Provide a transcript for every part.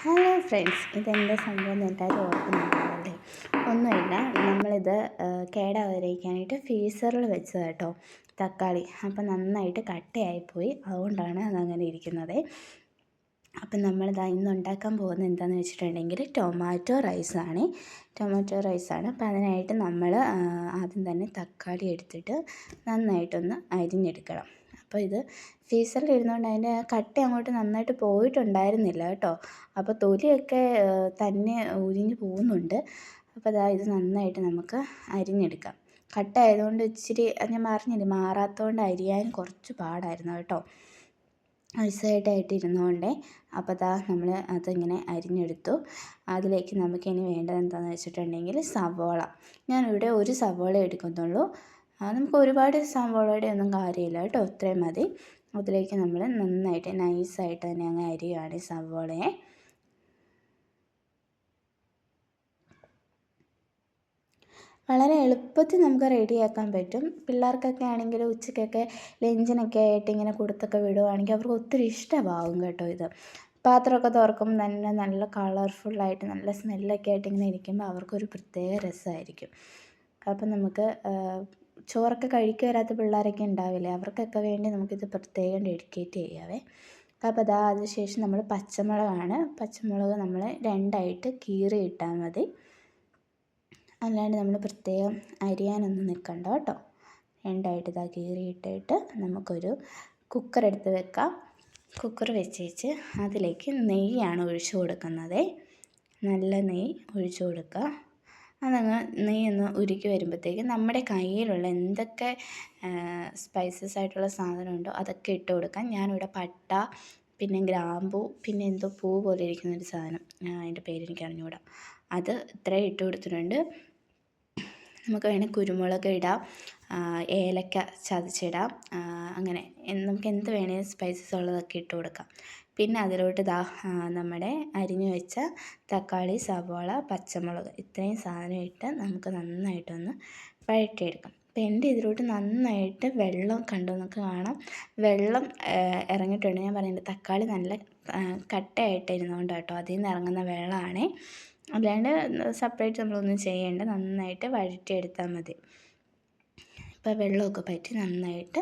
Hello friends, ഇതെന്താ സംഭവം എന്ന് എല്ലാവരും ഓർക്കുന്നുണ്ടാവല്ലേ? ഒന്നുമില്ല, നമ്മളിത് കേടാവാതിരിക്കാനായിട്ട് ഫ്രീസറിൽ വെച്ചത് കേട്ടോ തക്കാളി. അപ്പം നന്നായിട്ട് കട്ടയായിപ്പോയി, അതുകൊണ്ടാണ് അതങ്ങനെ ഇരിക്കുന്നത്. അപ്പം നമ്മളിതാ ഇന്ന് ഉണ്ടാക്കാൻ പോകുന്നത് എന്താണെന്ന് വെച്ചിട്ടുണ്ടെങ്കിൽ ടൊമാറ്റോ റൈസാണ്. അപ്പം അതിനായിട്ട് നമ്മൾ ആദ്യം തന്നെ തക്കാളി എടുത്തിട്ട് നന്നായിട്ടൊന്ന് അരിഞ്ഞെടുക്കണം. അപ്പോൾ ഇത് ഫ്രീസറിൽ ഇരുന്നുകൊണ്ട് അതിൻ്റെ കട്ട അങ്ങോട്ട് നന്നായിട്ട് പോയിട്ടുണ്ടായിരുന്നില്ല കേട്ടോ. അപ്പോൾ തൊലിയൊക്കെ തന്നെ ഉരിഞ്ഞ് പോകുന്നുണ്ട്. അപ്പോൾ ഇത് നന്നായിട്ട് നമുക്ക് അരിഞ്ഞെടുക്കാം. കട്ട ആയതുകൊണ്ട് ഇച്ചിരി ഞാൻ പറഞ്ഞില്ലേ, മാറാത്തതുകൊണ്ട് അരിയാൻ കുറച്ച് പാടായിരുന്നു കേട്ടോ, ഐസായിട്ടായിട്ട് ഇരുന്നുകൊണ്ടേ. അപ്പോൾ നമ്മൾ അതിങ്ങനെ അരിഞ്ഞെടുത്തു. അതിലേക്ക് നമുക്കിനി വേണ്ടത് എന്താണെന്ന് വെച്ചിട്ടുണ്ടെങ്കിൽ സവോള. ഞാനിവിടെ ഒരു സവോള എടുക്കുന്നുള്ളൂ. നമുക്ക് ഒരുപാട് സവോളയുടെ ഒന്നും കാര്യമില്ല കേട്ടോ, ഇത്രയും മതി. അതിലേക്ക് നമ്മൾ നന്നായിട്ട് നൈസായിട്ട് തന്നെ അങ്ങ് അരിയുകയാണ് സവോളയെ. വളരെ എളുപ്പത്തിൽ നമുക്ക് റെഡിയാക്കാൻ പറ്റും. പിള്ളേർക്കൊക്കെ ആണെങ്കിൽ ഉച്ചയ്ക്കൊക്കെ ലഞ്ചിനൊക്കെ ആയിട്ട് ഇങ്ങനെ കൊടുത്തൊക്കെ വിടുവാണെങ്കിൽ അവർക്ക് ഒത്തിരി ഇഷ്ടമാവും കേട്ടോ ഇത്. പാത്രമൊക്കെ തുറക്കുമ്പോൾ തന്നെ നല്ല കളർഫുള്ളായിട്ട് നല്ല സ്മെല്ലൊക്കെ ആയിട്ട് ഇങ്ങനെ ഇരിക്കുമ്പോൾ അവർക്കൊരു പ്രത്യേക രസമായിരിക്കും. അപ്പം നമുക്ക് ചോറൊക്കെ കഴിക്കുക വരാത്ത പിള്ളേരൊക്കെ ഉണ്ടാവില്ലേ, അവർക്കൊക്കെ വേണ്ടി നമുക്കിത് പ്രത്യേകം ഡെഡിക്കേറ്റ് ചെയ്യാവേ. അപ്പോൾ അതിനുശേഷം നമ്മൾ പച്ചമുളക് നമ്മൾ രണ്ടായിട്ട് കീറി ഇട്ടാൽ മതി. അല്ലാണ്ട് നമ്മൾ പ്രത്യേകം അരിയാനൊന്നും നിൽക്കണ്ട കേട്ടോ. രണ്ടായിട്ട് കീറിയിട്ടിട്ട് നമുക്കൊരു കുക്കർ എടുത്ത് വെക്കാം. കുക്കർ വെച്ച് അതിലേക്ക് നെയ്യാണ് ഒഴിച്ചു കൊടുക്കുന്നത്. നല്ല നെയ്യ് ഒഴിച്ചു കൊടുക്കുക. അതങ്ങ് നെയ്യൊന്ന് ഉരുക്കി വരുമ്പോഴത്തേക്കും നമ്മുടെ കയ്യിലുള്ള എന്തൊക്കെ സ്പൈസസ് ആയിട്ടുള്ള സാധനമുണ്ടോ അതൊക്കെ ഇട്ട് കൊടുക്കാം. ഞാനിവിടെ പട്ട, പിന്നെ ഗ്രാമ്പൂ, പിന്നെ എന്തോ പൂ പോലെ ഇരിക്കുന്നൊരു സാധനം, അതിൻ്റെ പേരെനിക്ക് അറിഞ്ഞുകൂടാ, അത് ഇത്രയും ഇട്ട് കൊടുത്തിട്ടുണ്ട്. നമുക്ക് വേണമെങ്കിൽ കുരുമുളക് ഇടാം, ഏലക്ക ചതച്ചിടാം, അങ്ങനെ നമുക്ക് എന്ത് വേണമെങ്കിലും സ്പൈസസ് ഉള്ളതൊക്കെ ഇട്ട് കൊടുക്കാം. പിന്നെ അതിലോട്ട് നമ്മുടെ അരിഞ്ഞു വെച്ച തക്കാളി, സവാള, പച്ചമുളക് ഇത്രയും സാധനം ഇട്ട് നമുക്ക് നന്നായിട്ടൊന്ന് വഴറ്റിയെടുക്കാം. അപ്പോൾ എൻ്റെ ഇതിലോട്ട് നന്നായിട്ട് വെള്ളം നമുക്ക് കാണാം, വെള്ളം ഇറങ്ങിയിട്ടുണ്ട്. ഞാൻ പറയുന്നത് തക്കാളി നല്ല കട്ടയായിട്ട് ഇരുന്നുകൊണ്ട് കേട്ടോ, അതിൽ നിന്ന് ഇറങ്ങുന്ന വെള്ളമാണേ, അല്ലാണ്ട് സെപ്പറേറ്റ് നമ്മളൊന്നും ചെയ്യേണ്ട, നന്നായിട്ട് വഴറ്റിയെടുത്താൽ മതി. ഇപ്പോൾ വെള്ളമൊക്കെ പറ്റി നന്നായിട്ട്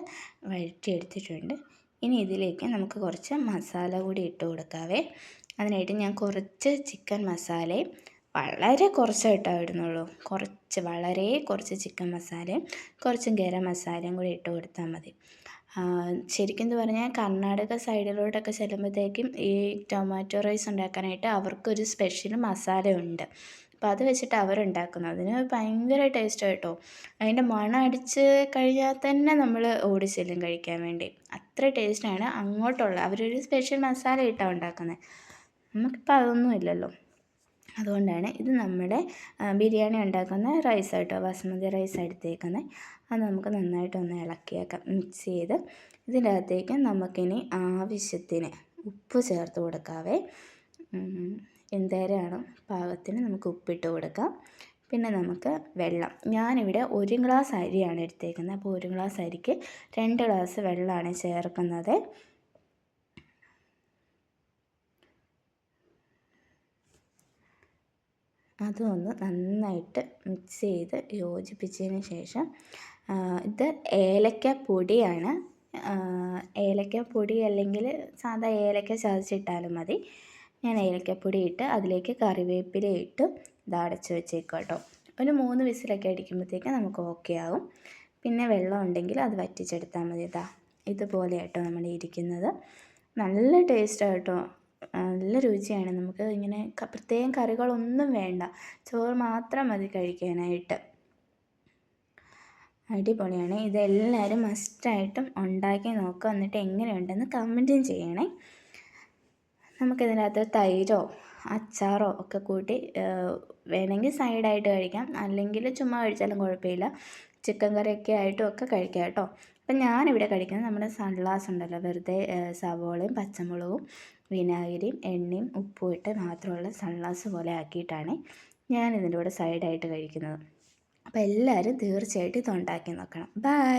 വഴറ്റിയെടുത്തിട്ടുണ്ട്. ഇനി ഇതിലേക്ക് നമുക്ക് കുറച്ച് മസാല കൂടി ഇട്ട് കൊടുക്കാവേ. അതിനായിട്ട് ഞാൻ കുറച്ച് ചിക്കൻ മസാലയും, വളരെ കുറച്ചായിട്ടാണ് ഇടുന്നുള്ളൂ, വളരെ കുറച്ച് ചിക്കൻ മസാലയും കുറച്ച് ഗരം മസാലയും കൂടി ഇട്ട് കൊടുത്താൽ മതി. ശരിക്കും എന്ന് പറഞ്ഞാൽ കർണാടക സൈഡിലോട്ടൊക്കെ ചെല്ലുമ്പോഴത്തേക്കും ഈ ടൊമാറ്റോ റൈസ് ഉണ്ടാക്കാനായിട്ട് അവർക്കൊരു സ്പെഷ്യൽ മസാലയുണ്ട്. അപ്പോൾ അത് വെച്ചിട്ട് അവരുണ്ടാക്കുന്നത്, അതിന് ഭയങ്കര ടേസ്റ്റ് കേട്ടോ. അതിൻ്റെ മണം അടിച്ച് കഴിഞ്ഞാൽ തന്നെ നമ്മൾ ഓടിച്ചെല്ലും കഴിക്കാൻ വേണ്ടി, അത്ര ടേസ്റ്റാണ്. അങ്ങോട്ടുള്ള അവരൊരു സ്പെഷ്യൽ മസാല ഇട്ടാണ് ഉണ്ടാക്കുന്നത്, നമുക്കിപ്പോൾ അതൊന്നും ഇല്ലല്ലോ. അതുകൊണ്ടാണ് ഇത് നമ്മുടെ ബിരിയാണി ഉണ്ടാക്കുന്ന റൈസ് കേട്ടോ, ബസ്മതി റൈസ് എടുത്തേക്കുന്നത്. അത് നമുക്ക് നന്നായിട്ടൊന്ന് ഇളക്കിയേക്കാം, മിക്സ് ചെയ്ത്. ഇതിൻ്റെ അകത്തേക്ക് നമുക്കിനി ആവശ്യത്തിന് ഉപ്പ് ചേർത്ത് കൊടുക്കാവേ. എന്തേരാണോ പാകത്തിന് നമുക്ക് ഉപ്പിട്ട് കൊടുക്കാം. പിന്നെ നമുക്ക് വെള്ളം, ഞാനിവിടെ 1 ഗ്ലാസ് അരിയാണ് എടുത്തേക്കുന്നത്. അപ്പോൾ 1 ഗ്ലാസ് അരിക്ക് 2 ഗ്ലാസ് വെള്ളമാണ് ചേർക്കുന്നത്. അതൊന്ന് നന്നായിട്ട് മിക്സ് ചെയ്ത് യോജിപ്പിച്ചതിന് ശേഷം ഇത് ഏലക്കപ്പൊടിയാണ്. ഏലക്കപ്പൊടി അല്ലെങ്കിൽ സാധാ ഏലക്ക ചതച്ചിട്ടാലും മതി. ഞാൻ ഏലക്കപ്പൊടി ഇട്ട് അതിലേക്ക് കറിവേപ്പില ഇട്ട് ഇത് അടച്ച് വെച്ചേക്കാം കേട്ടോ. ഒരു 3 വിസിലൊക്കെ അടിക്കുമ്പോഴത്തേക്ക് നമുക്ക് ഓക്കെ ആവും. പിന്നെ വെള്ളം ഉണ്ടെങ്കിൽ അത് വറ്റിച്ചെടുത്താൽ മതി. ഇതുപോലെ കേട്ടോ നമ്മൾ ഇരിക്കുന്നത്. നല്ല ടേസ്റ്റാണ് കേട്ടോ, നല്ല രുചിയാണ്. നമുക്ക് ഇങ്ങനെ പ്രത്യേകം കറികളൊന്നും വേണ്ട, ചോറ് മാത്രം മതി കഴിക്കാനായിട്ട്. അടിപൊളിയാണ്. ഇതെല്ലാവരും മസ്റ്റായിട്ടും ഉണ്ടാക്കി നോക്കുക, എന്നിട്ട് എങ്ങനെയുണ്ടെന്ന് കമൻറ്റും ചെയ്യണേ. നമുക്കിതിനകത്ത് തൈരോ അച്ചാറോ ഒക്കെ കൂട്ടി വേണമെങ്കിൽ സൈഡായിട്ട് കഴിക്കാം, അല്ലെങ്കിൽ ചുമ്മാ കഴിച്ചാലും കുഴപ്പമില്ല. ചിക്കൻ കറിയൊക്കെ ആയിട്ടും ഒക്കെ കഴിക്കാം കേട്ടോ. അപ്പം ഞാനിവിടെ കഴിക്കുന്നത് നമ്മുടെ സൺഗ്ലാസ് ഉണ്ടല്ലോ, വെറുതെ സവോളയും പച്ചമുളകും വിനാഗിരിയും എണ്ണയും ഉപ്പും ഇട്ട് മാത്രമുള്ള സൺഗ്ലാസ് പോലെ ആക്കിയിട്ടാണ് ഞാനിതിൻ്റെ കൂടെ സൈഡായിട്ട് കഴിക്കുന്നത്. അപ്പോൾ എല്ലാവരും തീർച്ചയായിട്ടും ഇത് ഉണ്ടാക്കി നോക്കണം. ബൈ.